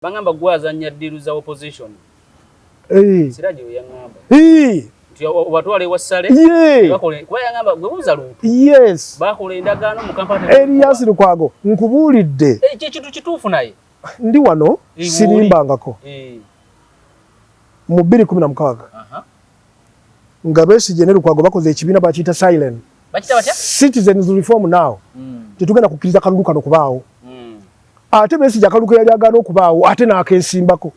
Bangamba gwazanya deal za opposition. Siraje yangamba. Nti watwale wasale. Bakole kwa yangamba gwebuza lu. Yes. Bakole endagano mu kampani. Elias Lukwago nkubulidde. Kitu kituufu naye. Ndi wano sirimbangako. Mu 2016. Nga Besigye ne Lukwago bakoze ekibiina bakiyita silent. Bakita batya? Citizens Reform Now. Tetugenda kukkiriza kalulu kano kubaawo. Ate Besigye akaluko yali agaana okubaawo ate n'akensimbako.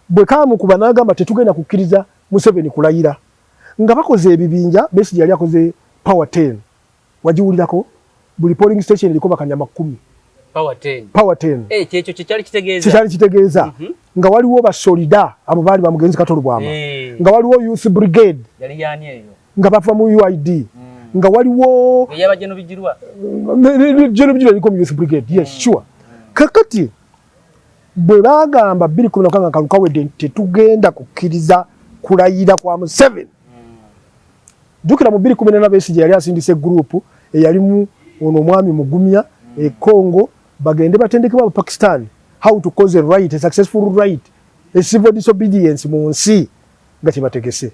Bwe kaamukuba n'agamba tetugenda kukkiriza Museveni kulayira. Nga bakoze ebibinja, Besigye yali akoze Power 10. Wagiwulirako? Buli polling station eriko bakanyama 10. Power 10. Power 10. Kyekyo kyali kitegeeza. Kyali kitegeeza. Nga waliwo ba Solida abo baali bamugenzi Katolo Bwama. Nga waliwo Youth Brigade. Yali yani eyo. Nga bava mu UID. Nga waliwo yaba jeno bijirwa. Jeno bijirwa liko mu Youth Brigade. Yes, sure. Kakati bwe bagamba 2016 kaluka wedde tetugenda kukkiriza kulayira kwa Museveni. Jukira mu 2014 Besigye yali asindise group eyalimu ono mwami Mugumya e Congo bagende batendekebwa Pakistan how to cause a right, a successful right, a civil disobedience mu nsi nga kibategese.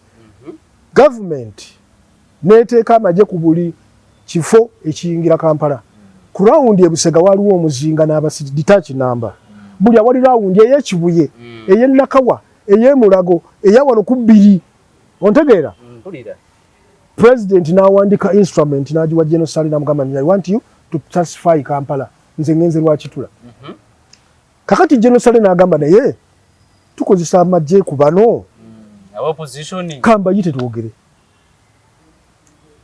Government neteeka amaje ku buli kifo ekiyingira Kampala. Ku rawundi ebusega waliwo omuzinga n'abasidi detach number. Buli awali rawundi ey'Kibuye, ey'Nakawa, ey'Emulago, ey'awano ku bbiri. Ontegeera? President n'awandika instrument n'agiwa General Sale n'amugamba I want you to pacify Kampala. Nze ngenze lwakitula. Kakati General Sale n'agamba naye tukozesa amagye ku bano. Opposition. Kamba yite tuogere.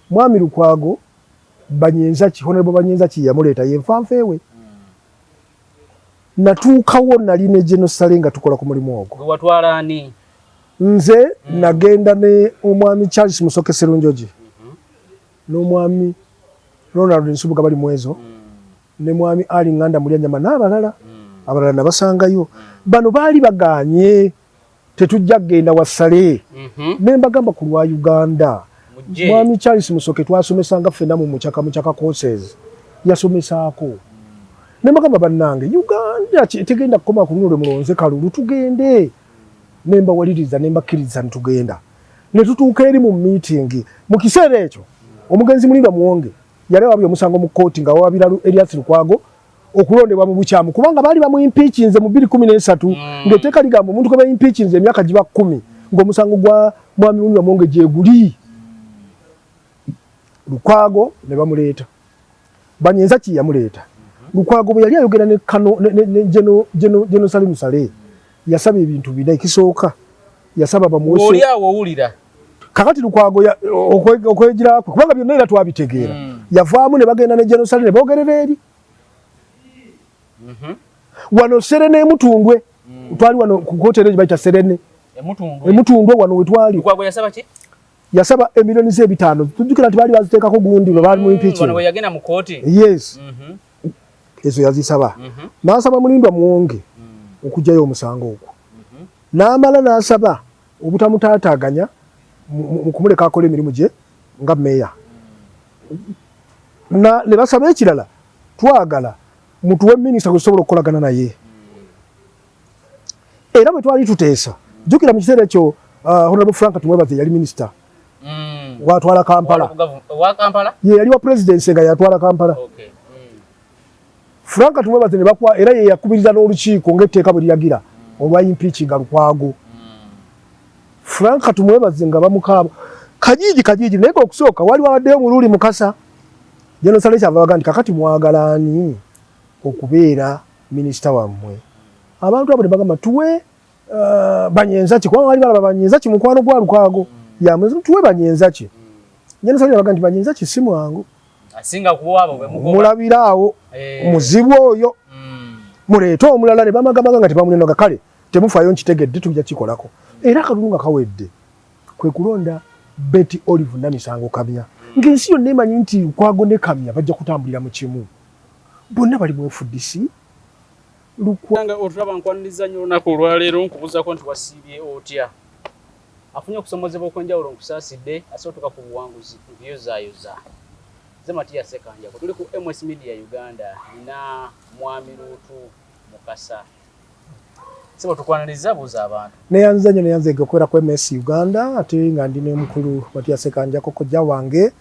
Mwami Lukwago Banyenzaki Honorable Banyenzaki yamuleeta yenfanfewe. Natuukawo nali ne General Sale nga tukola ku mulimu ogwo. Watwala ani? Nze nagenda ne omwami Charles Musoke Serunjoji. N'omwami Ronald Nsubuga bali mwezo. Ne mwami Ali Nganda Mulyanyama n'abalala. Abalala nabasangayo. Bano baali baganye tetujja kgenda wa Sale. Ne mbagamba ku lwa Uganda. Mwami Charles Musoke twasomesanga ffenna mu muchaka courses. Yasomesaako. Ne mbagamba bannange Uganda tegenda kukoma ku luno mulonze kalulu tugende. Ne mbawaliriza ne mbakkiriza ntugenda. Ne tutuuka eri mu meeting. Mu kiseera ekyo omugenzi Mulindwa Muwonge yali wabyo omusango mu kooti nga wabira Elias Lukwago okulondebwa mu bukyamu kubanga baali bamu impeachinze mu 2013 ng'etteeka ligamba omuntu kwe impeachinze emyaka giba 10 ng'omusango gwa mwami Mulindwa Muwonge gye guli. Lukwago ne bamuleeta. Banyenzaki yamuleeta. Lukwago bwe yali ayogera ne General Sale Musale yasaba ebintu bina ekisooka yasaba bamuwese. Oli awo owulira. Kakati Lukwago okwegira kubanga byonna era twabitegeera. Yavaamu ne bagenda ne General Sale ne boogerera eri. Wano Serene Mutundwe. Twali wano ku hoteli bayita Serene. Emutundwe wano wetwali. Lukwago yasaba ki? Yasaba emilioni ze5. Tujjukira nti baali baziteekako gundi bwe baali mu impeachment. Wano we yagenda mu kooti. Yes. Ezo yazisaba. N'asaba Mulindwa Muwonge okujjayo omusango ogwo. N'amala n'asaba obutamutaataaganya mu kumuleka akole emirimu gye nga meya. Ne basaba ekirala twagala mutuwe minisita gwe tusobola okukolagana naye. Era bwe twali tuteesa jjukira mu kiseera ekyo Honorable Frank Tumwebaze yali minisita. Watwala Kampala. Wa Kampala? Ye yali wa presidency nga yatwala Kampala. Okay. Frank Tumwebaze ne bakwa era ye yakubiriza n'olukiiko ng'etteeka bwe liragira olwa impeaching Lukwago. Frank Tumwebaze nga bamukaaba. Kajiji naye okusooka wali wawaddeyo Mululi Mukasa. General Sale kyava bagamba kakati mwagalani okubeera minisita wammwe. Abantu abo ne bagamba tuwe Banyenzaki kubanga wali balaba Banyenzaki mukwano gwa Lukwago. Tuwe Banyenzaki. General Sale bagamba Banyenzaki si mwangu. Asinga kuwabo bwe mugoba. Mulabiraawo muzibu oyo. Muleeta omulala ne bamagamaga nga tebamunenoga kale temufaayo nkitegedde tujja kikolako. Era akalulu nga kawedde kwe kulonda Betty Olive Namisango Kamya. Ng'ensi yonna emanyi nti Lukwago ne Kamya bajja kutambulira mu kimu. Bonna bali mu FDC. Lukwago otulaba nkwaniriza nnyo olunaku olwaleero nkubuuzako nti wasiibye otya. Afunye okusomozebwa okw'enjawulo nkusaasidde asootuka ku buwanguzi byozaayoza. Zematia Sekanja tuli ku MS Media Uganda ina Mwami Lutu Mukasa Sebo tukwanaliza buza abantu. Neyanza nyo neyanza egokwera kwa MS Uganda ate nga ndine mukulu Matias Sekanja kojja wange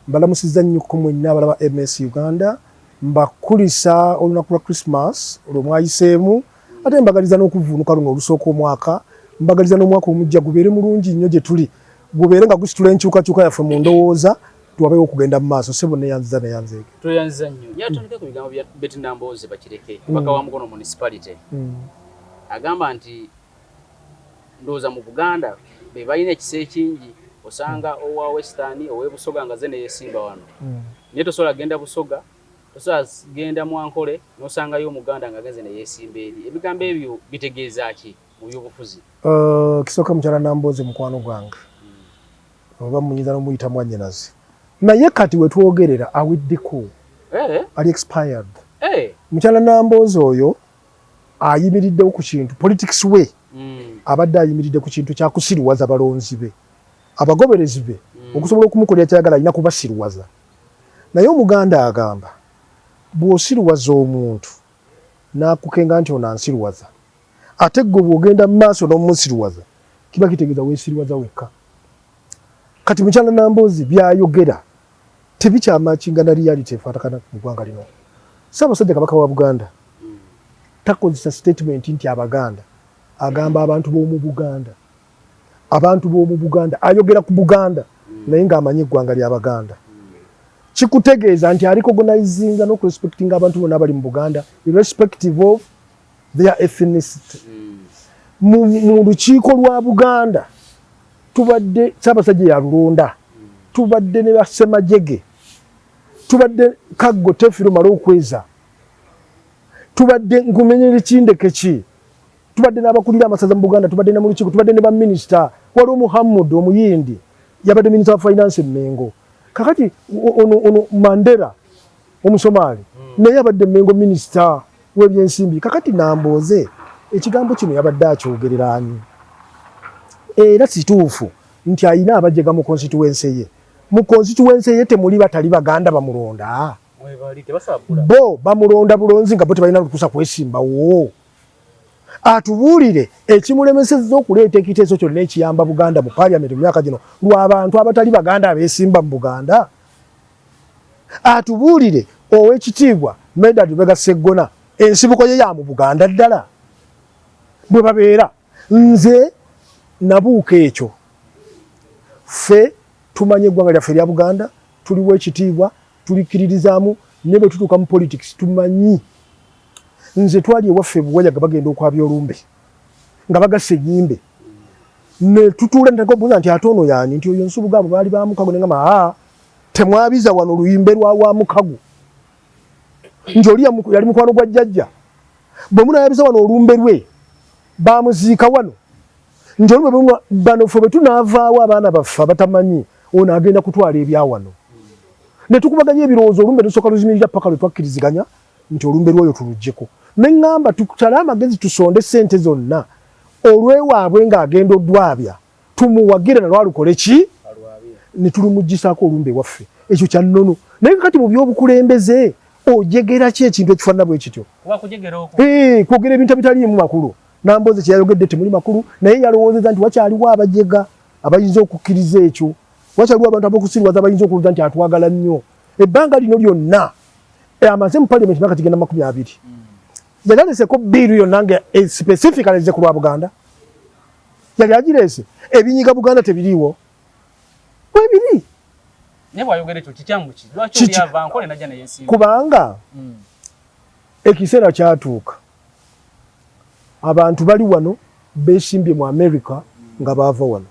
mbalamusiza nnyo kumwe n'abalaba MS Uganda mbakulisa olunaku lwa Christmas olwomwayiseemu ate mbagaliza n'okuvunuka luno olusooka omwaka mbagaliza n'omwaka omujja gubeere mulungi nnyo gye tuli gubeere nga gusitula enkyukakyuka yaffe mu ndowooza tuwabeewo okugenda mu maaso sebo neyanziza neyanzeege toyanziza nnyo yatandika ku bigambo bya Betty Nambooze bakireke paka wa Mukono municipality agamba nti ndowooza mu Buganda be balina ekisa ekingi osanga owa Western owe Busoga nga ze ne yesimba wano naye tosobola genda Busoga tosobola genda Mwankole n'osangayo Omuganda nga agenze ne yesimba eri ebigambo ebyo bitegeeza ki mu by'obufuzi kisooka mukyala Nambooze mukwano gwange oba muyinza n'omuyita mwannyinaze naye kati we twogerera awiddeko ali expired mukyala Nambooze oyo ayimiriddewo ku kintu politics we abadde ayimiridde ku kintu kyakusiriwaza balonzi be abagoberezi be okusobola okumukolera kyagala alina kubasiriwaza naye Omuganda agamba bw'osiriwaza omuntu n'akukenga nti ono ansiriwaza ate gwe bw'ogenda mu maaso n'omusiriwaza kiba kitegeeza weesiriwaza wekka kati mukyala Nambooze byayogera tebikyamakinga na reality efatakana mu ggwanga lino Ssaabasajja Kabaka wa Buganda takozesa statement nti Abaganda agamba abantu b'omu Buganda ayogera ku Buganda naye ng'amanyi eggwanga ly'Abaganda kikutegeeza nti arecognizinga n'okurespectinga abantu bonna abali mu Buganda irrespective of their ethnicity mu lukiiko lwa Buganda tubadde Ssaabasajja yalulonda tubadde ne Bassemajjege tubadde Kaggo Tefiro Malookweza tubadde Nkumenyere Kindekeki tubadde n'abakulira amasaza mu Buganda tubadde ne mu lukiiko tubadde ne baminisita waliwo Muhammad Omuyindi yabadde minisita wa finance Mengo kakati ono Mandela Omusomaali naye yabadde Mengo minisita w'ebyensimbi kakati Nambooze ekigambo kino yabadde akyogerera ani era kituufu nti ayina abajjega mu constituency ye mu constituency ye temuli batali Baganda bamulonda bo bamulonda bulonzi nga bo tebalina lukusa kwesimbawo atubuulire ekimulemesezza okuleeta ekiteeso kyonna ekiyamba Buganda mu parliament mu myaka gino lw'abantu abatali Baganda abeesimba mu Buganda atubuulire ow'ekitiibwa Medard Lubega Sseggona ensibuko ye ya mu Buganda ddala bwe babeera nze nabuuka ekyo ffe tumanye eggwanga lyaffe lya Buganda tuliwo ekitiibwa tulikiririzaamu ne bwe tutuuka mu politics tumanyi nze twali ewaffe Buwayaga bagenda okwabya olumbe nga bagassa ennyimbe ne tutuula ntagobuuza nti ate ono yaani nti oyo Nsubuga abo baali ba Mukago ne ngamba temwabiza wano oluyimbe lwa Mukago nti oli yali mukwano gwa jjajja bwe munayabiza wano olumbe lwe bamuziika wano nti oli bano ffe bwe tunaavaawo abaana baffe abatamanyi ono agenda kutwala ebya wano ne tukubaganya ebirowoozo olumbe lusooka luzimirira paka lwe twakkiriziganya nti olumbe lwoyo tuluggyeko ne ŋŋamba tutale amagezi tusonde ssente zonna olwewaabwe ng'agenda oddwabya tumuwagire nalwo alukole ki ne tulumuggisaako olumbe waffe ekyo kya nnono naye kakati mu by'obukulembeze ojegera ki ekintu ekifaanana bwe kityo kwogera ebintu ebitaliimu makulu Nambooze kyeyayogedde temuli makulu naye yalowoozeza nti wakyaliwo abajega abayinza okukkiriza ekyo wakyaliwo abantu ab'okusiriwaza abayinza okulowooza nti atwagala nnyo ebbanga lino lyonna amaze mu parliament myaka kigenda 20 yali aleseko biiru yonna nga specific aleze ku lwa Buganda yali agireese ebinyiga Buganda tebiriiwo webiri kubanga ekiseera kyatuuka abantu bali wano beesimbye mu America nga baava wano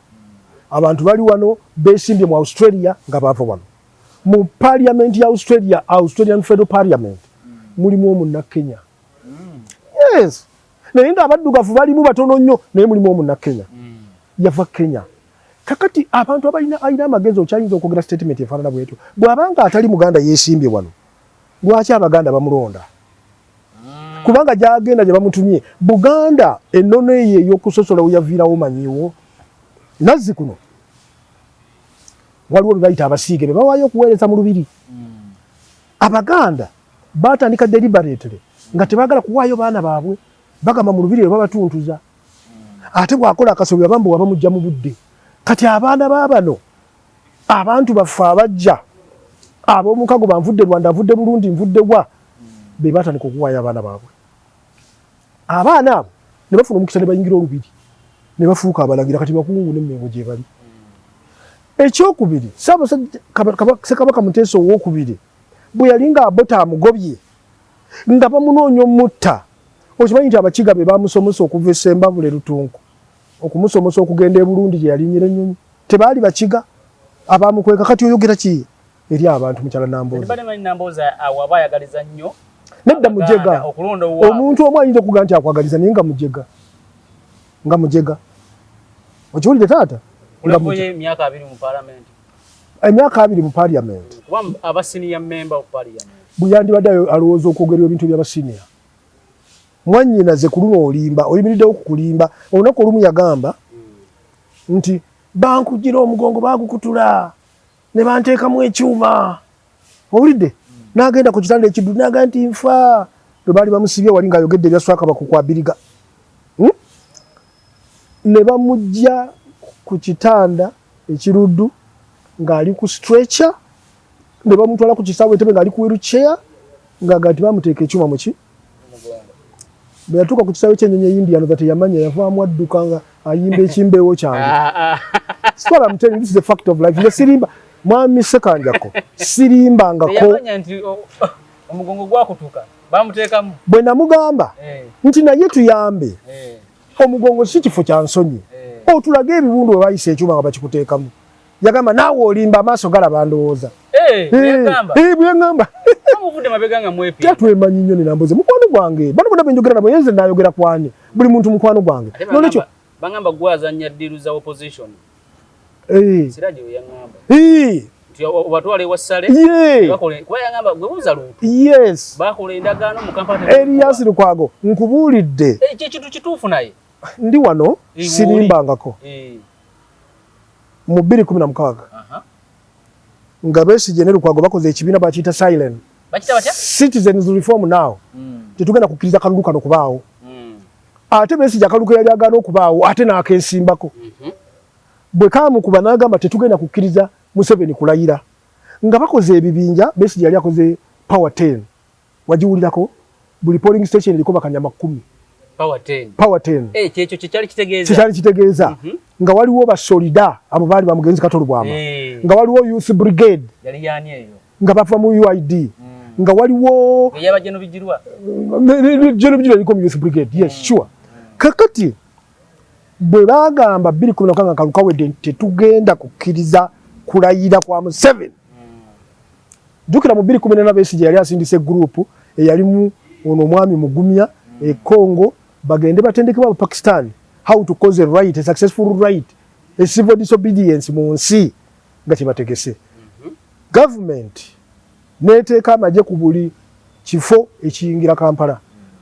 abantu bali wano beesimbye mu Australia nga baava wano mu parliament ya Australian Federal Parliament mulimu Omunnakenya yes naye nga abaddugavu balimu batono nnyo naye mulimu Omunnakenya yava Kenya kakati abantu alina amagezi okyayinza okwogera statement efaanana bwetyo bw'abanga atali Muganda yeesimbye wano lwaki Abaganda bamulonda kubanga gyagenda gye bamutumye Buganda ennono eyo ey'okusosola weyaviirawo manyiwo nazzi kuno waliwo bye bayita abasiige be bawaayo okuweereza mu lubiri Abaganda batandika deliberately nga tebaagala kuwaayo baana baabwe bagamba mu lubiri babatuntuza ate bwakola akasobi abambo wabamujja mu budde kati abaana babano abantu baffe abajja ab'omukago banvudde Rwanda nvudde Burundi nvudde wa be batandika okuwaayo abaana baabwe abaana abo ne bafuna omukisa ne bayingira olubiri ne bafuuka abalagira kati bakungu n'emmengo gye bali ekyokubiri Ssekabaka Muteesa owookubiri bwe yali nga abota amugobye nga bamunoonya omutta okimanyi nti abakiga be bamusomesa okuva Sembabule Lutunku okumusomesa okugenda e Burundi gye yalinnyira ennyonyi tebaali bakiga abamukweka kati oyogera ki eri abantu mukyala Nambooza nedda mujega omuntu omu ayinza okuga nti akwagaliza naye nga mujega okiwulire taata emyaka 2 mu parliament emyaka 2 mu parliament aba senior member of parliament buyandibadde alowooza okwogerera ebintu by'abasiniya mwannyinaze ku luno olimba oyimiriddewo kukulimba olunaku olumu yagamba nti bankugira omugongo bagukutula ne banteekamu ekyuma owulidde n'agenda ku kitanda ekiddu n'aga nti nfa lwe baali bamusibye wali ng'ayogedde ebyaswaka bakukwabiriga ne bamujja ku kitanda ekiruddu ng'ali ku stretcher ne bamutwala ku kisaawe entebe ng'ali ku wheelchair ng'aga nti bamuteeka ekyuma muki bwe yatuuka ku kisaawe ky'ennyonyi ey'Indiano that yamanya yavaamu adduka nga ayimba ekimbeewo kyange sitwala muteni this is the fact of life nze sirimba mwami Ssekanjako sirimbangako omugongo gwakutuka bamuteekamu bwe namugamba nti naye tuyambe omugongo si kifo kya nsonyi otulage ebibundu bwe bayisa ekyuma nga bakikuteekamu yagamba naawe olimba amaaso galaba ndowooza bwengamba tyatwemanyi nnyo ne Nambooze mukwano gwange bano bonna benjogera nabo yenze naayogera kwani buli muntu mukwano gwange nolwekyo bangamba gwazanya ddiru za opposition siraje yangamba batwale wasale bakole kwa yangamba gwebuza lutu yes bakole endagaano mu kampani Elias Lukwago nkubuulidde ekintu kituufu naye ndi wano sirimbangako mu 2016 nga Besigye ne Lukwago bakoze ekibiina bakiyita silent Citizens Reform Now tetugenda kukkiriza kalulu kano kubaawo ate Besigye akaluko yali agaana okubaawo ate n'akensimbako bwe kaamukuba n'agamba tetugenda kukkiriza Museveni kulayira nga bakoze ebibinja Besigye yali akoze power 10 wagiwulirako buli polling station eriko bakanyama 10 power 10 kyekyo kyali kitegeeza nga waliwo basolida abo baali bamugenzi Katolubwama nga waliwo youth brigade yali yani eyo nga bava mu UID nga waliwo yabajeno bijirwa eriko mu youth brigade yes sure kakati bwe bagamba 2016 kalukawedde tetugenda kukkiriza kulayira kwa Museveni jukira mu 2014 Besigye yali asindise group eyalimu ono omwami Mugumya e Congo bagende batendekebwa Pakistan how to cause a right, a successful right, a civil disobedience mu nsi nga kibategese government neteeka amagye ku buli kifo ekiyingira Kampala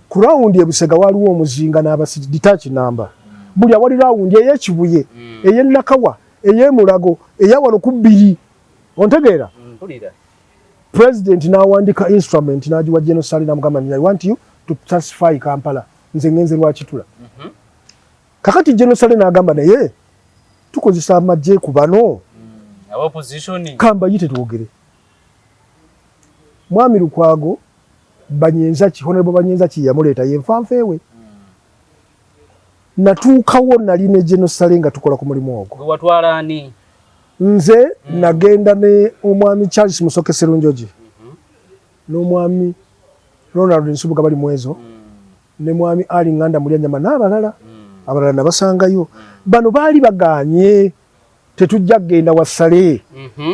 ku rawundi ebusega waliwo omuzinga n'abasidi detach number buli awali rawundi ey'ekibuye ey'ennakawa ey'emulago eyawano ku bbiri ontegeera president n'awandika instrument n'agiwa General Sale n'amugamba I want you to pacify Kampala nze ngenze lwakitula kakati General Sale n'agamba naye tukozesa amagye ku bano kamba yite twogere mwami Lukwago Banyenzaki honorable Banyenzaki yamuleeta yenfanfeewe natuukawo nali ne General Sale nga tukola ku mulimu ogwo watwala ani nze nagenda ne omwami Charles Musoke Serunjoji n'omwami Ronald Nsubuga bali mwezo ne mwami Ali Nganda Mulyanyama n'abalala abalala nabasangayo bano baali baganye tetujja kgenda wa Sale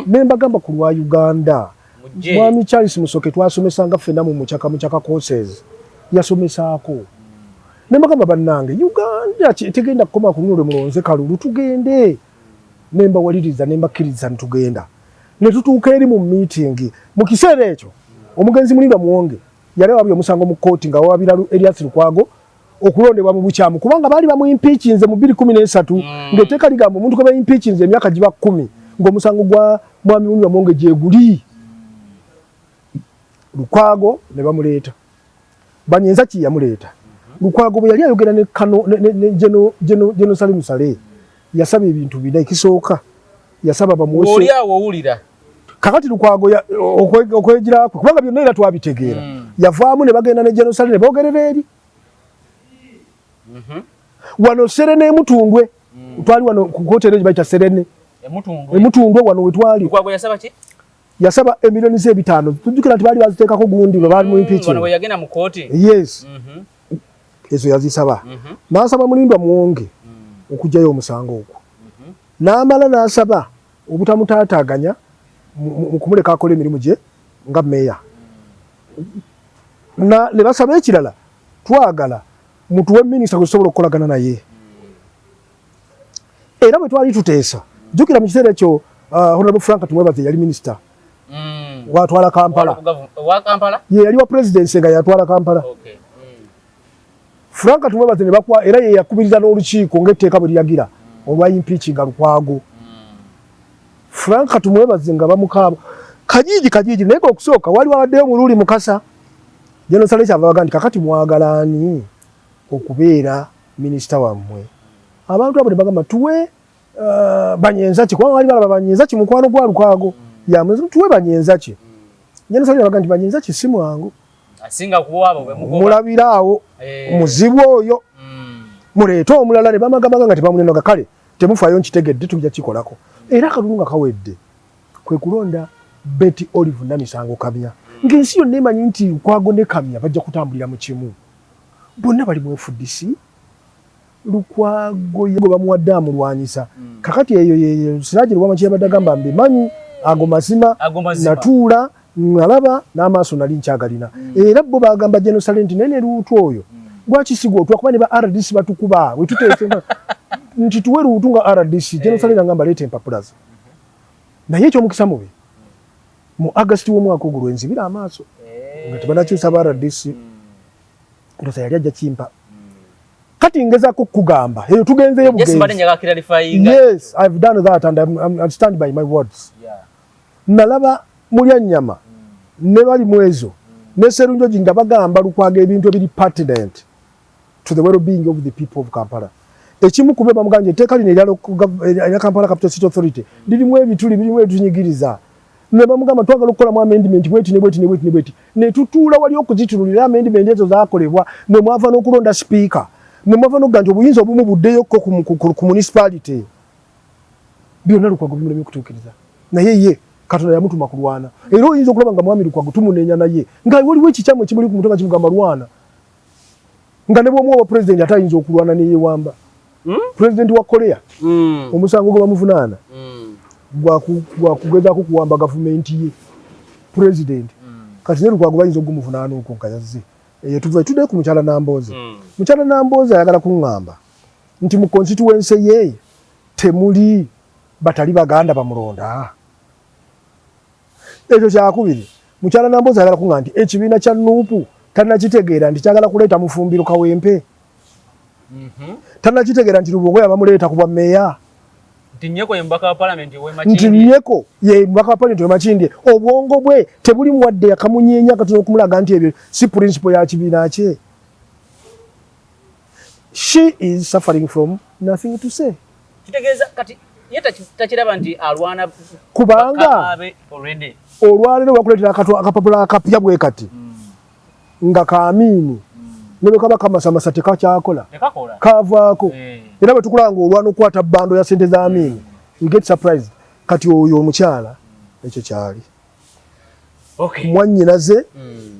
ne mbagamba ku lwa Uganda mwami Charles Musoke twasomesanga ffenna mu mukyaka courses yasomesaako ne mbagamba bannange Uganda tegenda kukoma ku luno mulonze kalulu tugende ne mbawaliriza ne mbakkiriza ntugenda ne tutuuka eri mu meeting mu kiseera ekyo omugenzi Mulindwa Muwonge yali wabyo omusango mu kooti nga wabira Elias Lukwago okulondebwa mu bukyamu kubanga baali bamu impeachinze mu 2013 ng'etteeka ligamba omuntu kwe impeachinze emyaka giba 10 ng'omusango gwa mwami Mulindwa Muwonge gye guli Lukwago ne bamuleeta Banyenzaki yamuleeta Lukwago bwe yali ayogera ne Kano ne Jeno Salim Saleh yasaba ebintu bina ekisooka yasaba bamuwese oli awo owulira kakati Lukwago okwejira kubanga byonna era twabitegeera yavaamu ne bagenda ne Jeno Salim ne boogerera eri wano Serene Mutundwe twali wano ku hoteli baita Serene Mutundwe wano wetwali Lukwago yasaba ki yasaba emilioni ze5 tujukira ati bali baziteekako gundi bwe bali mu impeachment wano yagenda mu kooti yes ezo yazisaba n'asaba Mulindwa Muwonge okujjayo omusango ogwo n'amala n'asaba obutamutaataaganya mu kumuleka akola emirimu gye nga meeya ne basaba ekirala twagala mutuwe minisita gwetusobola okukolagana naye era bwe twali tuteesa jjukira mu kiseera ekyo Honorable Frank Tumwebaze yali minisita watwala Kampala ye yali wa presidency nga yatwala Kampala Frank Tumwebaze ne bakwa era ye yakubiriza n'olukiiko ng'etteeka bwe liragira olwa impeaching Lukwago Frank Tumwebaze nga bamukaaba kajiji naye okusooka wali wawaddeyo Mululi Mukasa Jeno Saleh kyavaga nti kakati mwagalaani okubeera minisita wammwe abantu abo ne bagamba tuwe Banyenzaki kwa wali balaba Banyenzaki mukwano gwa Lukwago yamwe tuwe Banyenzaki Jeno Saleh baga nti Banyenzaki si mwangu asinga kuwabo bwe mugoba mulabiraawo muzibu oyo muleeta omulala ne bamagamaga nga tebamunenoga kale temufaayo nkitegedde tujja kikolako era akalulu nga kawedde kwe kulonda Betty Olive Namisango Kamya ng'ensi yonna emanyi nti Lukwago ne Kamya bajja kutambulira mu kimu bonna bali mu FDC Lukwago yego bamuwadde amulwanyisa kakati eyo Siraje Lwamachi yabadde agamba mbimanyi ago mazima natuula nalaba n'amaaso nali nkyagalina era bo bagamba Jeno Saleh nti nene luutu oyo lwaki sigwa twakuba ne ba RDC batukuba we tuteese nti tuwe luutu nga RDC Jeno Saleh ngamba leeta empapulazo naye ekyo mukisa mubi mu August w'omwaka ogwo lwenzibira amaaso nga tebanakyusa ba RDC ndoza yali ajja kimpa kati ngezaako kugamba eyo tugenzeyo bugenzi yes I've done that and I stand by my words nalaba mulya nnyama ne bali mwezo ne Sserunjogi nga bagamba Lukwago ebintu ebiri pertinent to the well-being of the people of Kampala ekimu kube bamuganje etteeka lino erya Kampala Capital City Authority lirimu ebituli birimu ebitunyigiriza ne bamugamba twagala okukola mu amendment bweti ne tutuula wali okuzitululira amendment ezo zaakolebwa mwe mwava n'okulonda speaker mwe mwava n'okuganja obuyinza obumu buddeyo ku municipality byonna Lukwago bimulemi okutuukiriza naye ye Katonda yamutuma kulwana era oyinza okulaba nga mwami Lukwago tumuneenya naye nga waliwo ekikyamu ekimuli ku mutwe nga kimugamba lwana nga ne bw'omuwa president atayinza okulwana ne yeewamba president wa Korea omusango gwe bamuvunaana gwakugezaako kuwamba gavumenti ye president kati ne Lukwago bayinza okumuvunaana okwo nga yazze eyo tuve tudde ku mukyala Nambooze mukyala Nambooze ayagala kuŋŋamba nti mu constituency ye temuli batali baganda bamulonda ekyo kyakubiri mukyala Nambooze ayagala kuŋŋamba nti ekibiina kya Nuupu tannakitegeera nti kyagala kuleeta Mufumbiro Kawempe tannakitegeera nti Lubongo yabamuleeta ku bwa meeya nti Nnyeko ye mubaka wa Parliament nti Nnyeko ye mubaka wa Parliament Makindye obwongo bwe tebuli muwadde yakamunyeenya katono okumulaga nti ebyo si principle ya kibiina kye she is suffering from nothing to say kitegeeza kati ye takiraba nti alwana kubanga olwalero bakuleetera akapapula akapya bwe kati nga kaamini ne bwe kaba kamasamasa tekakyakola kavaako era bwe tukulanga olwana okukwata bbando ya ssente za Amini you get surprised kati oyo omukyala ekyo kyali mwannyinaze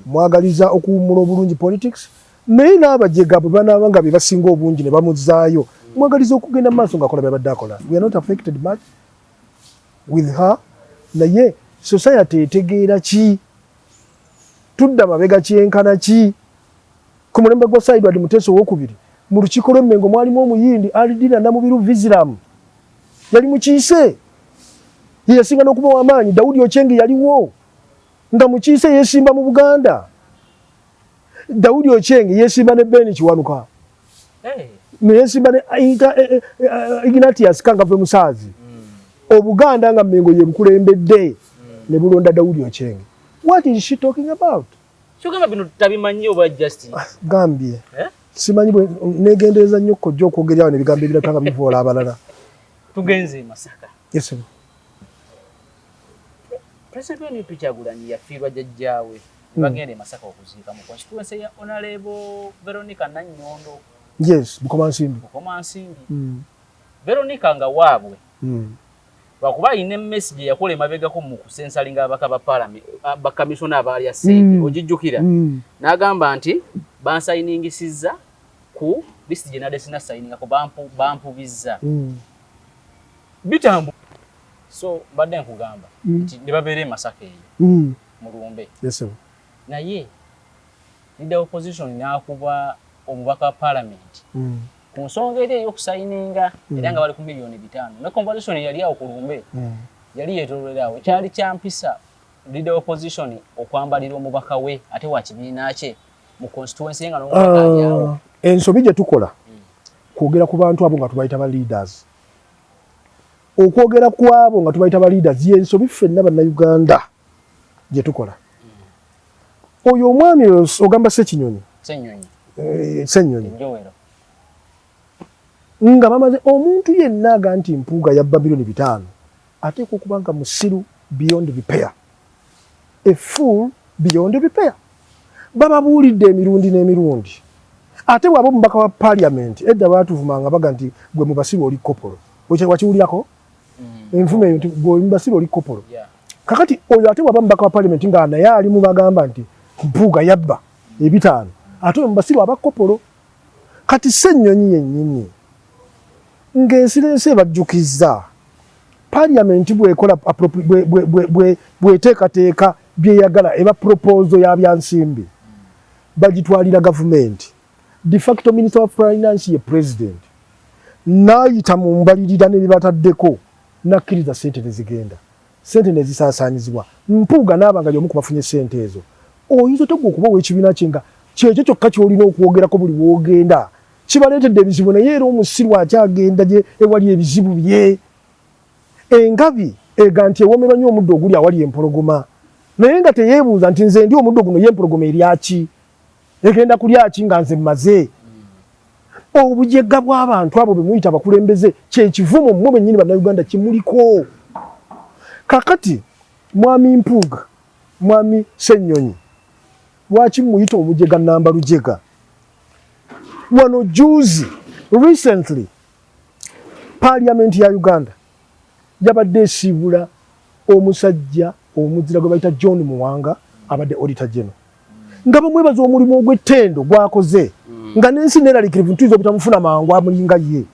mwagaliza okuwummula obulungi politics naye n'abajega bwe banaaba nga be basinga obungi ne bamuzzaayo mwagaliza okugenda mu maaso ng'akola byabadde akola we are not affected much with her naye society etegeera ki tudda mabega kyenkana ki ku mulembe gwa Edward Muteesa owokubiri mu lukiiko lw'Emmengo mwalimu omuyindi Alidina Namubiru Visiram yali mukiise ye yasinga n'okuba w'amaanyi Daudi Okyenge yaliwo nga mukiise yeesimba mu Buganda Daudi Okyenge yeesimba ne Ben Kiwanuka ne yeesimba ne Ignatius Kangave Musaazi Obuganda nga Mmengo ye bukulembedde ne bulonda Daudi Okyenge. What is she talking about? Shugamba bino tabimanyi oba Justin. Gambie. simanyi bwe negendereza nnyo kojja okwogeryawo nebigambo ebiraka nga bivoola abalala. Tugenze Masaka. Yes. President wenu Kyagulanyi yafiirwa jjajjaawe. Bagende Masaka okuziika mu constituency ya Honorable Veronica Nannyondo. Yes, Bukomansimbi. Veronica nga waabwe. Bakuba ine message yakola emabegako mu kusensalinga abaka ba parliament bakamishona abali ya sente ogijjukira. N'agamba nti bansayiningisiza ku list general sina sayininga ko bampu bizza. Bitambu. So badde nkugamba nti ndibabere Masaka eyo. Mulumbe. Yes sir. Naye leader opposition n'akuba omubaka wa parliament. Ku nsonga y'okusayininga era nga bali ku milioni 5. Ne conversation yali awo ku Lumbe. Yali yetolerawo kyali kyampisa leader opposition okwambalira omubaka we ate wa kibiina kye mu constituency nga n'omubaka yawo. Ensobi gye tukola kwogera ku bantu abo nga tubayita ba leaders. Okwogera ku abo nga tubayita ba leaders y'ensobi ffenna bannayuganda gye tukola. Oyo omwami ogamba Ssekinyonyi. Ssenyonyi. Nga bamaze omuntu yenna aga nti Mpuuga yabba bilioni 5 ateekwa okuba nga musiru beyond repair. A fool beyond repair. Bababuulidde emirundi n'emirundi. Ate bw'aba omubaka wa parliament edda baatuvumanga baga nti gwe mubasiru oli kopolo. Wakiwulirako? Enfumo eyo nti gwe mubasiru oli kopolo. Kakati oyo ate bw'aba omubaka wa parliament nga naye ali mu bagamba nti Mpuuga yabba 5 ate mubasiru aba kopolo. Kati Ssenyonyi yennyini ng'ensirense bajjukiza parliament bwekola bweteekateeka byeyagala eba proposal ya byansimbi bagitwalira government de facto minister of finance ye president n'ayita mu mbalirira ne bataddeko nakkiriza ssente nezigenda ssente nezisaasaanyizibwa Mpuuga n'abanga y'omu ku bafunye ssente ezo oyinza otogwa okuba ow'ekibiina kye nga kyekyo kyokka ky'olina okwogerako buli w'ogenda kibaleetedde ebizibu naye era omusiru akyagenda gye ewali ebizibu bye. Engabi ega nti ewomerwa nnyo omuddo oguli awali empologoma naye nga teyeebuuza nti nze ndi omuddo guno y'empologoma eryaki egenda kulyaki nga nze mmaze. Obujega bw'abantu abo be muyita abakulembeze kye kivumo mmwe bennyini bannayuganda kimuliko. Kakati mwami Mpuuga mwami Ssenyonyi lwaki muyita omujega namba lujega? Wano juzi recently parliament ya Uganda yabadde esiibula omusajja omuzira gwe bayita John Muwanga abadde auditor general nga bamwebaza omulimu ogw'ettendo gwakoze nga n'ensi neeraliikirivu ntuyinza obutamufuna mangu amulinga ye.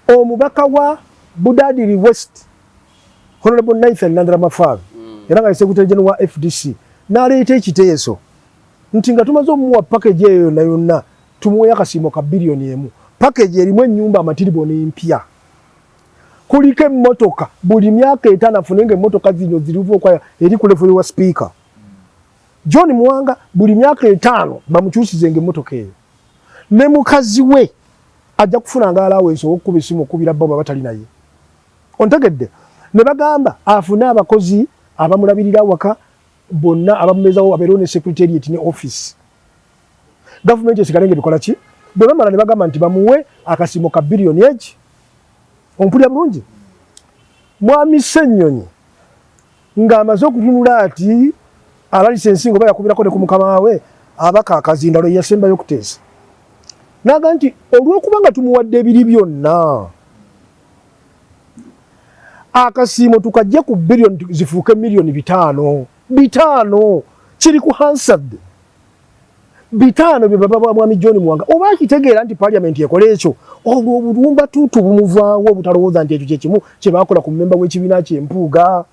Omubaka wa Budadiri West Honorable Nathan Nandra Mafaavi era nga ye secretary general wa FDC n'aleeta ekiteeso nti nga tumaze omuwa package eyo na yonna tumuwe akasiimo ka bilioni 1. Package erimu ennyumba amatiriboni empya. Kuliko emmotoka buli myaka 5 afune ng'emmotoka zino ziriva okwaya eri ku level wa speaker. John Muwanga buli myaka 5 bamukyusize ng'emmotoka eyo. Ne mukazi we ajja kufuna nga allowance okukuba essimu okubira baba batali naye. Ontegedde ne bagamba afune abakozi abamulabirira waka bonna abamumezawo abeerewo ne secretariat ne office. Government esigalenge bikola ki? Bwe bamala ne bagamba nti bamuwe akasiimo ka bilioni eki. Ompulira bulungi? Mwami Ssenyonyi ng'amaze okutunula ati alalisensi nga oba yakubirako ne ku mukama we abaka akazindalo yasembayo okuteesa. Naga nti olw'okuba nga tumuwadde ebiri byonna akasiimo tukajja ku bilioni zifuuke milioni 5 kiri ku Hansard 5 bye baba mwami John Muwanga oba akitegeera nti parliament ekola ekyo olwo obulumba tutu bumuvaawo obutalowooza nti ekyo kyekimu kye baakola ku mmemba w'ekibiina kye Mpuuga.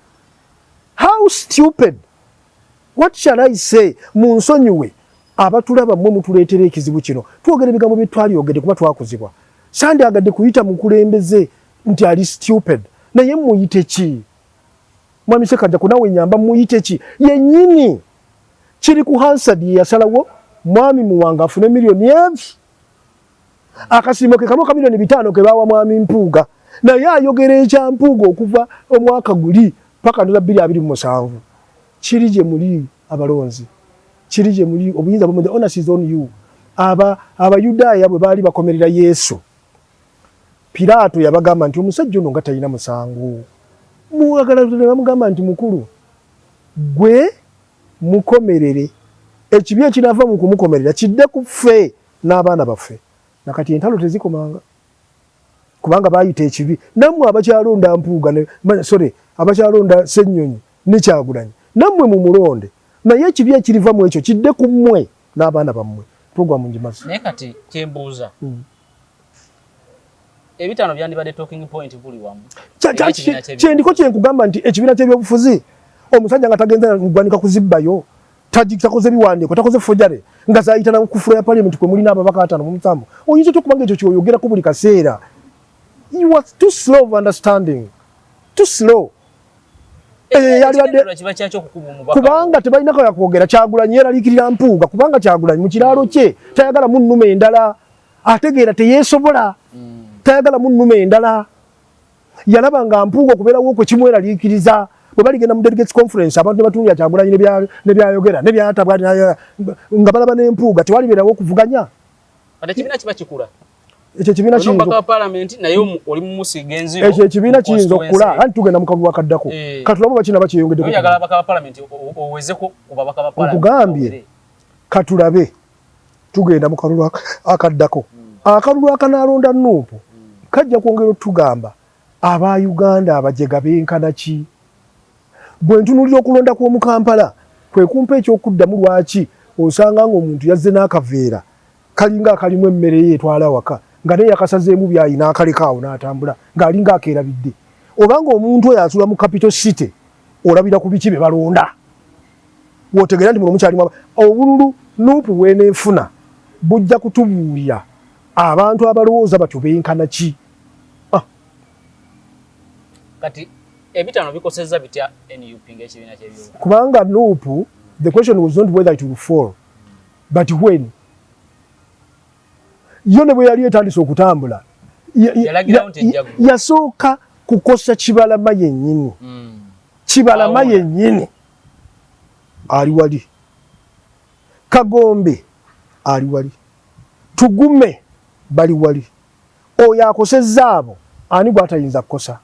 How stupid! What shall I say? Mu nsonyiwe abatulaba mmwe mutuleetera ekizibu kino twogera ebigambo bye twalyogedde kuba twakuzibwa sandyagadde kuyita mukulembeze nti ali stupid naye muyite ki? Mwami Ssekajjako nawe nyamba muyite ki? Yennyini kiri ku Hansard ye yasalawo mwami Muwanga afune milioni 1. Akasiimo ke kamu ka milioni 5 ke baawa mwami Mpuuga naye ayogera ekya Mpuuga okuva omwaka guli paka 2027. Kiri gye muli abalonzi, kiri gye muli obuyinza bumwe, the onus is on you. abayudaaya bwe baali bakomerera Yesu, Piraato yabagamba nti omusajja ono nga talina musango. Ne bamugamba nti mukulu, gwe mukomerere, ekibi ekinaava mu kumukomerera kidde ku ffe n'abaana baffe. Nakati entalo tezikomanga kubanga baayita ekibi. Nammwe abakyalonda Mpuuga abakyalonda Ssennyonyi ne Kyagulanyi, nammwe mumulonde, naye ekibi ekiriva mu ekyo kidde ku mmwe n'abaana bammwe. Programu njimazi. Naye kati kyembuuza, ebitaano byandibadde talking point buli wamu. Kyendiko kyenkugamba nti ekibiina ky'ebyobufuzi, omusajja nga tagenza kugwanika kuzibbayo, takoze biwandiiko, takoze fojjare, nga zaayita na kufula ya parliament kwe mulina ababaka 57. Oyinza okubanga ekyo ky'oyogerako buli kaseera. You are too slow of understanding. Too slow. Kubanga tebalinako yakwogera Kyagulanyi yeeraliikirira Mpuuga kubanga Kyagulanyi mu kiraalo kye tayagala mu nnume endala, ategeera teyeesobola, tayagala mu nnume endala. Yalaba nga Mpuuga okubeerawo okwe kimweraliikiriza. Bwe baligenda mu delegates conference abantu ne batuulira Kyagulanyi ne byayogera ne byatabwa nga balaba n'Empuuga tewalibeerawo okuvuganya. Ekibiina kiba kikula. Ekyo kibiina kiyinza parliament naye oli mu musiga enziro. Ekyo ekibiina kiyinza okukula anti tugenda mu kalulu akaddako. Katulaba bakina bakyeyongeddeko. Oyagala ababaka ba parliament owezeko ku babaka ba parliament. Okugambye katulabe tugenda mu kalulu akaddako. Akalulu akanaalonda Nuupu kajja kwongera otugamba aba Uganda abajega benkana ki. Bwe ntunuulira okulonda kw'omu Kampala kwe kumpa ekyokuddamu lwaki osanga ng'omuntu yazze n'akaveera kalinga akalimu emmere ye etwala waka nga naye yakasazeemu byayi n'akaleka awo n'atambula ng'alinga akeerabidde. Obanga omuntu oyo asula mu capital city olabira ku biki bye balonda, wootegeera nti muno mukyalimu obululu Nuupu bw'eneefuna bujja kutubuulira abantu abalowooza batyo benkana ki. Kati ebitaano bikosezza bitya NUP ng'ekibiina ky'ebyobufuzi? Kubanga Nuupu, the question was not whether it will fall but when. Yo ne bwe yali etandise okutambula yasooka kukosa Kibalama yennyini. Kibalama yennyini ali wali, Kagombe ali wali, Tugume bali wali. Oyo akosezza abo ani gw'atayinza kukosa?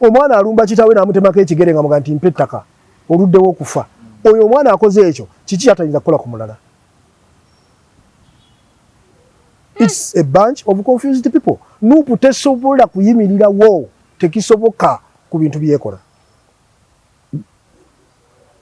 Omwana alumba kitaawe n'amutemako ekigere nga muga nti mpa ettaka oluddewo okufa. Oyo omwana akoze ekyo kiki atayinza kukola ku mulala? It's a bunch of confused people. Nuupu tesobola kuyimirirawo, tekisoboka ku bintu byekola.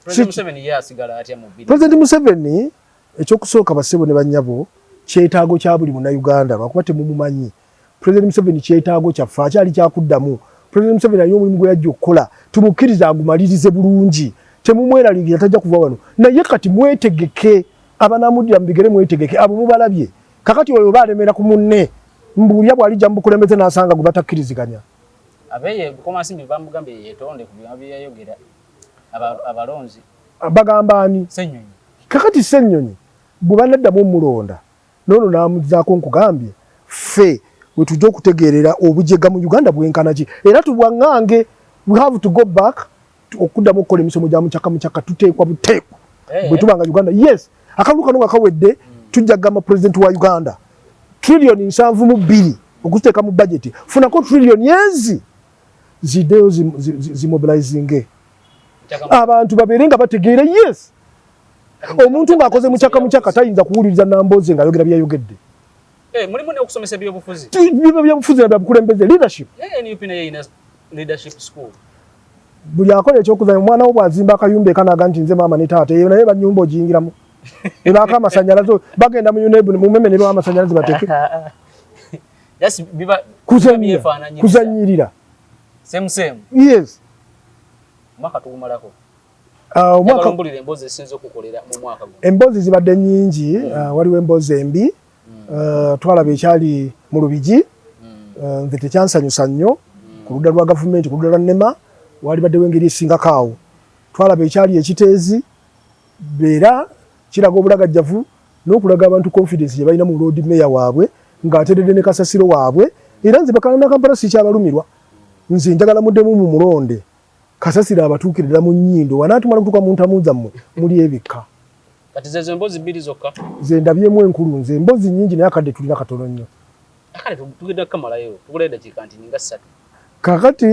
President Museveni ekyokusooka bassebo ne bannyabo kyetaago kya buli Munnayuganda lwakuba temumumanyi. President Museveni kyetaago kyaffe akyali kyakuddamu. President Museveni alina omulimu gwe yajja okukola, tumukkiriza agumalirize bulungi, temumweraliikirira tajja kuva wano. Naye kati mwetegeke, abanaamuddira mu bigere mwetegeke, abo mubalabye. Kakati oyo baalemera ku munne mbuulya bw'alijja mu bukulembeze n'asanga gwe batakkiriziganya. Abeye Bukomansimbi bamugambye yeetonde ku byama bye yayogera abalonzi. Bagamba ani? Ssennyonyi. Kakati Ssennyonyi bwe banaddamu omulonda noono n'amuzzaako nkugambye ffe we tujja okutegeerera obujega mu Uganda bwenkana ki era tubwaŋŋange. We have to go back okuddamu okukola emisomo gya mucaka tuteekwa buteekwa bwe tubanga Uganda. Yes, akalulu kano nga kawedde tujja kugamba President wa Uganda trillion 72 okuziteeka mu budget, funako trillion ezi ziddeyo zimobilizinge abantu babeere nga bategeere. Yes, omuntu ng'akoze mucaka tayinza kuwuliriza Nambooze ng'ayogera byayogedde. Mulimu n'okusomesa ebyobufuzi. Ebyobufuzi na byabukulembeze leadership. NUP naye ina leadership school. Buli akola ekyokuzanya omwana wo bw'azimba akayumba ekanaga nti nze maama ne taata eyo naye banyumba ogiyingiramu. Ebaako amasannyalaze bagenda mu UNEB mu mmemme ne bawa amasannyalaze bateeke. Kuzanyirira. Same. Yes. Mwaka tugumalako. Emboozi zibadde nnyingi, waliwo emboozi embi. Twalaba ekyali mu Lubigi, nze tekyansanyusa nnyo ku ludda lwa gavumenti, ku ludda lwa NEMA walibaddewo engeri esingako awo. Twalaba ekyali ekiteezi beera kiraga obulagajjavu n'okulaga abantu confidence gye balina mu road mayor waabwe ng'ateredde ne kasasiro waabwe. Era nze bakalana Kampala sikyabalumirwa, nze njagala muddemu mu mulonde kasasiro abatuukirira mu nnyindo wanaatumala kutuuka mu ntamu zammwe muli ebikka. Kati zezo mbozi bbiri zokka. Ze ndabyemu enkulu nze mbozi nnyingi naye akadde tulina katono nnyo. Akale tugenda kamalayo tugule dakika nti ninga 3. Kakati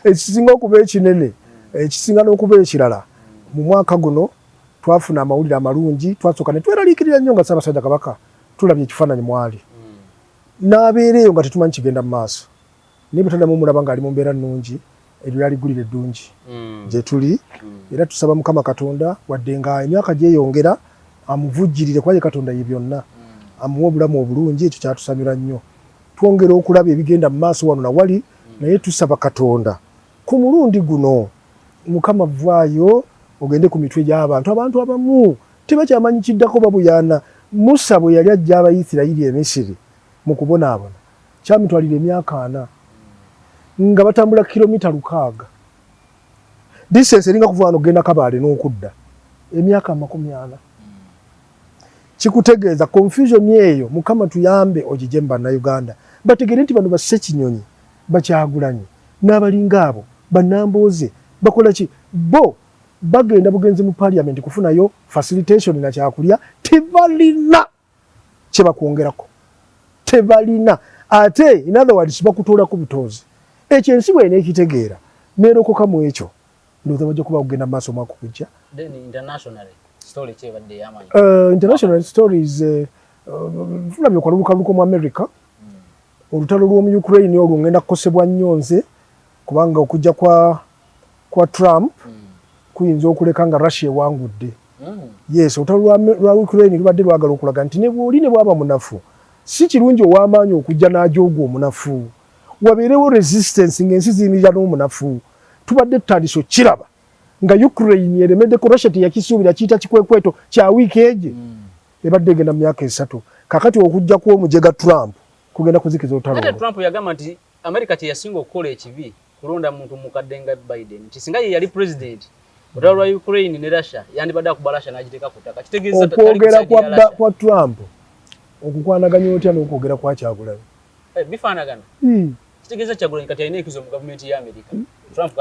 ekisinga okuba ekinene ekisinga n'okuba ekirala mu mwaka guno twafuna amawulire amalungi twasooka ne tweraliikirira nnyo nga Ssaabasajja Kabaka tulabye ekifaananyi mwali n'abeereeyo nga tetumanyi kigenda mu maaso naye bwe taddamu omulaba ng'ali mu mbeera nnungi eryo yaligulira eddungi gye tuli era tusaba Mukama Katonda wadde nga emyaka gyeyongera amuvujjirire kuba ye Katonda ye byonna amuwa obulamu obulungi ekyo kyatusamira nnyo twongera okulaba ebigenda mu maaso wano na wali naye tusaba Katonda ku mulundi guno Mukama vaayo ogende ku mitwe gy'abantu abantu abamu tebakyamanyi kiddako babuyana Musa bwe yali ajja Abayisirayiri e Misiri mu kubonaabona kyamitwalira emyaka 4 nga batambula kilomita 600 distance eringa kuva wano ogenda Kabaale n'okudda emyaka 40 kikutegeeza confusion eyo Mukama tuyambe ogije mu Bannayuganda bategere nti bano Bassekinyonyi Bakyagulanyi n'abalinga abo Bannambooze bakola ki bo bagenda bugenzi mu parliament kufunayo facilitation na kyakulya tebalina kye bakwongerako tebalina ate in other words bakutoola ku butozi ekyo ensi bwene ekitegeera neerokoka mu ekyo ndowooza bajja kuba kugenda mu maaso mwaka okujja. Then internationally story kyebadde yamanyi international stories fulabye okwalubukaluko mu America olutalo lw'omu Ukraine olwo ngenda kukosebwa nnyo nze kubanga okujja kwa Trump kuyinza okuleka nga Russia ewangudde. Yes, olutalo lwa Ukraine lubadde lwagala okulaga nti ne bw'oli ne bwaba munafu si kirungi ow'amaanyi okujja n'ajooga omunafu wabeerewo resistance ng'ensi ziyimirira n'omunafu tubadde tutandise okiraba nga Ukraine eremeddeko Russia teyakisuubira kiyita kikwekweto kya wiiki eje ebadde egenda mu myaka 3 kakati okujja kw'omujega Trump kugenda kuzikiza olutalo. Ate Trump yagamba nti America teyasinga okukola ekibi kulonda muntu mukadde nga Biden kisinga ye yali president olutalo lwa Ukraine ne Russia yandibadde akuba Russia n'agiteeka ku ttaka kitegeeza okwogera kwa Trump okukwanaganya otya n'okwogera kwa Kyagulanyi bifaanagana kitegeeza Kyagulanyi kati alina ekizo mu gavumenti ya America. Trump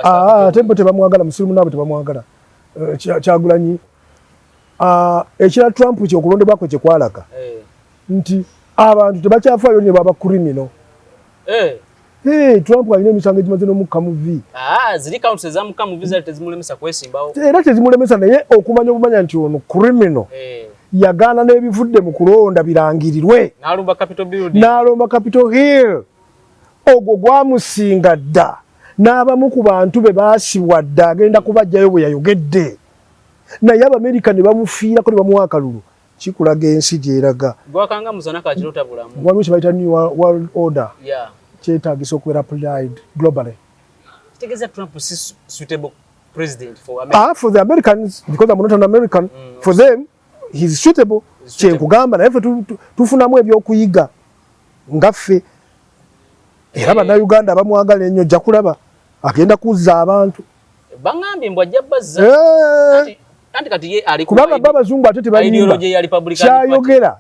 tembo tebamwagala musirimu naabo tebamwagala Kyagulanyi ekira Trump kyokulondebwako kyekwalaga nti abantu tebakyafaayo ne baba criminal. Trump alina emisango egimaze n'omukka mu vi ziri counts ezamukka mu vi zali tezimulemesa kwesimbawo era tezimulemesa naye okumanya obumanya nti ono criminal yagaana n'ebivudde mu kulonda birangirirwe n'alomba Capitol Hill ogwo gwamusinga dda n'abamu ku bantu be baasibwa dda agenda kubajjayo bwe yayogedde naye Abamerika ne bamufiirako ne bamuwa akalulu kikulaga ensi gyeraga gwakanga musana kakirota bulamu waliwo kye bayita New World Order kyetaagisa okubeera applied globally. Kitegeeza Trump is suitable president for America. For the Americans, because I'm not an American, for them he's suitable. Kyenkugamba naye ffe tufunamu ebyokuyiga ngaffe era Bannayuganda bamwagala ennyo ojja kulaba agenda kuzza abantu bangambye mbw ajja bazza anti kati ye ali kubanga babazungu ate tebayimba kyayogera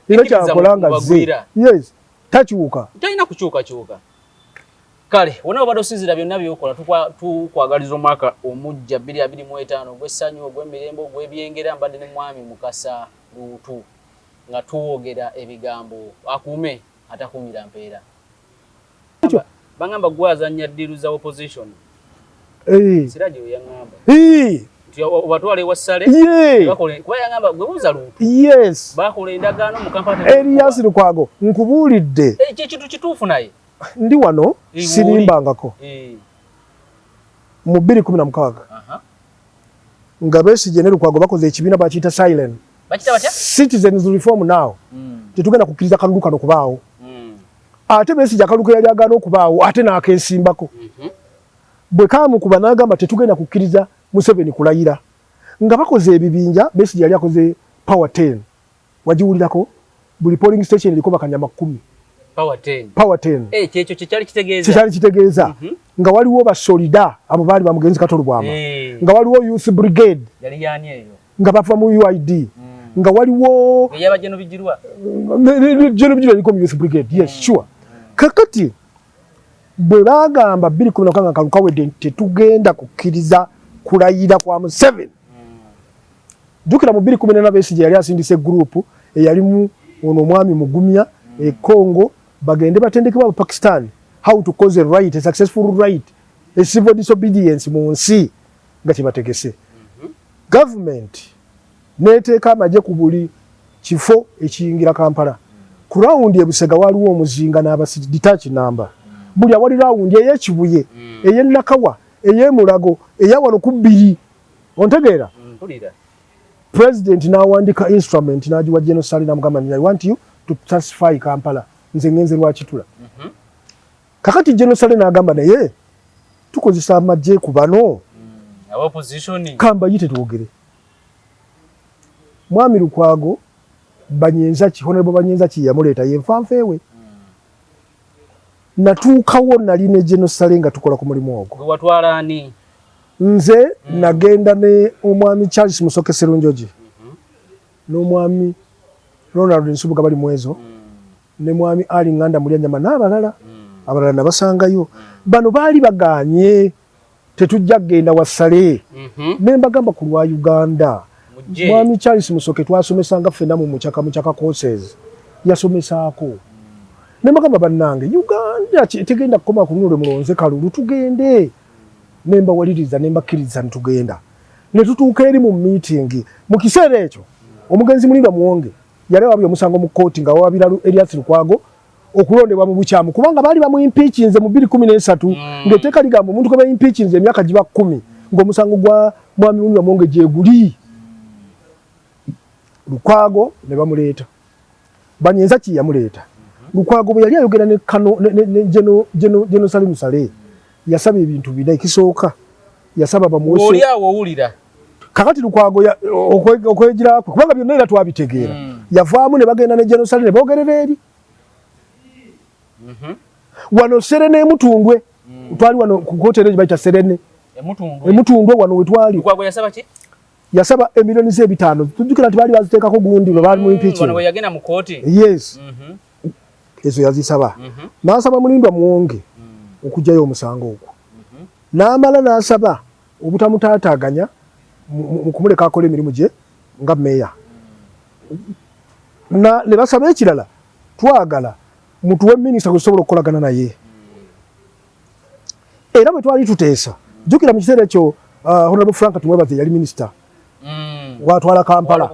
era kyakola nga zze yes takyuka talina kukyukakyuka kale wona obadde osinzira byonna byokola tukwagaliza omwaka omujja 2025 ogw'essanyu ogw'emirembe ogw'ebyengera mbadde ne mwami Mukasa Luutu nga tuwogera ebigambo akuume atakuumira mpeera bangamba gwazannya ddiru za opposition Sirajo yangamba obatwale wassale kuba yangamba gwe buuza Luutu bakola endagaano mu kampala Erias Lukwago nkubuulidde kintu kituufu naye ndi wano sirimbangako mu 2016 nga Besigye ne Lukwago bakoze ekibiina bakiyita silent Citizens Reform Now tetugenda kukkiriza kalulu kano kubaawo ate Besigye akaluko yali agaana okubaawo ate n'akensimbako bwe kaamukuba n'agamba tetugenda kukkiriza Museveni kulayira nga bakoze ebibinja Besigye yali akoze power 10 wagiwulirako buli polling station eriko bakanyama 10 power 10 kyekyo kyali kitegeeza nga waliwo basolida abo baali bamugenzi Katolo Bwama nga waliwo youth brigade yali yani eyo nga bava mu UID nga waliwo yabajeno bijirwa yaliko mu youth brigade yes sure kakati bwe bagamba 2016 nga kalukawedde tetugenda kukkiriza kulayira kwa Museveni jukira mu 2014 Besigye yali asindise group eyalimu ono mwami Mugumya e Congo bagende batendekebwa mu Pakistan how to cause a right, a successful right, a civil disobedience mu nsi nga kibategese. Government neteeka amaje ku buli kifo ekiyingira Kampala. Ku round e Busega waliwo omuzinga n'abasidi detach number. Buli awali round ey'Ekibuye, ey'Nakawa, ey'Emulago, ey'awano ku bbiri. Ontegeera? President n'awandika instrument n'agiwa General Sale n'amugamba I want you to pacify Kampala. Nze ngenze lwakitula. Kakati General Sale n'agamba naye tukozesa amagye ku bano. Opposition. Kamba yite tuogere. Mwami Lukwago Banyenzachi, Honorable Banyenzachi yamuleta yenfanfewe. Natuukawo nali ne General Sale nga tukola ku mulimu ogwo. Watwala ani? Nze nagenda ne omwami Charles Musoke Serunjoji. N'omwami Ronald Nsubuga bali mwezo. Ne mwami Ali Nganda Mulyanyama n'abalala. Abalala nabasangayo. Bano baali baganye tetujja genda wa Sale. Ne mbagamba ku lwa Uganda. Mwami Charles Musoke twasomesanga ffenna mu muchaka courses. Yasomesaako. Ne mbagamba bannange Uganda tegenda kukoma ku luno mulonze kalulu tugende. Nemba waliriza nemba kiriza ntugenda. Ne tutuuka eri mu meeting. Mu kiseera ekyo omugenzi Mulinda Muwonge yalewa byo musango mu court nga wabira Elias Lukwago okulondebwa mu bukyamu kubanga bali bamu impeachinze mu 2013 ngeteka ligamba omuntu ko impeachinze emyaka giba 10 ng'omusango gwa mwami Mulinda Muwonge je guli Lukwago ne bamuleta Banyenzachi yamuleta Lukwago bwe yali ayogera ne kano ne General Sale Musale yasaba ebintu bina ekisooka yasaba bamuwese oli awo owulira kakati Lukwago okwegira kubanga byonna era twabitegeera yavaamu ne bagenda ne General Sale ne boogerera eri wano Serene Mutundwe twali wano ku kotere bayita Serene Emutundwe wano wetwali Lukwago yasaba ki yasaba emilioni 5 tujukira nti bali baziteekako gundi bwe bali mu impeachment wano yagenda mu kooti yes ezo yazisaba n'asaba Mulindwa Muwonge okujjayo omusango ogwo n'amala n'asaba obutamutaataaganya mu kumuleka akola emirimu gye nga meeya ne basaba ekirala twagala mutuwe minisita gusobola okukolagana naye era bwe twali tuteesa jjukira mu kiseera ekyo Honorable Frank Tumwebaze yali minisita watwala Kampala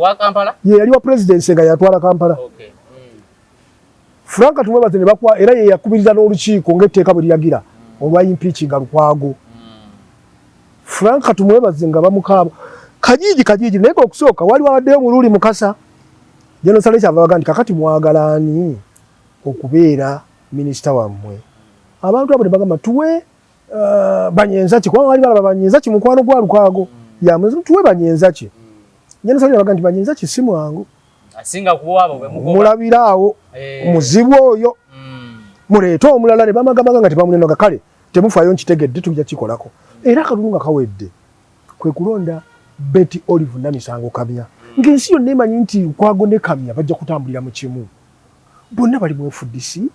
wa Kampala ye yali wa presidency nga yatwala Kampala Frank Tumwebaze ne bakwa era ye yakubiriza n'olukiiko ng'etteeka bwe liragira olwa impeachinga Lukwago Frank Tumwebaze nga bamukaaba kajiji naye okusooka wali wawaddeyo Mululi Mukasa General Sale kyava bagandi kakati mwagalani okubeera minisita wammwe abantu abo ne bagamba tuwe Banyenzachi kubanga wali balaba Banyenzachi mukwano gwa Lukwago yamwe tuwe Banyenzachi General Sale bagandi Banyenzachi si mwangu asinga kuwabo bwe mugoba mulabiraawo muzibu oyo muleeta omulala ne bamagamaga nga tebamunenoga kale temufaayo nkitegedde tujja kikolako era kalulu nga kawedde kwe kulonda Betty Olive Namisango Kamya ng'ensi yonna emanyi nti Lukwago ne Kamya bajja kutambulira mu kimu bonna bali mu FDC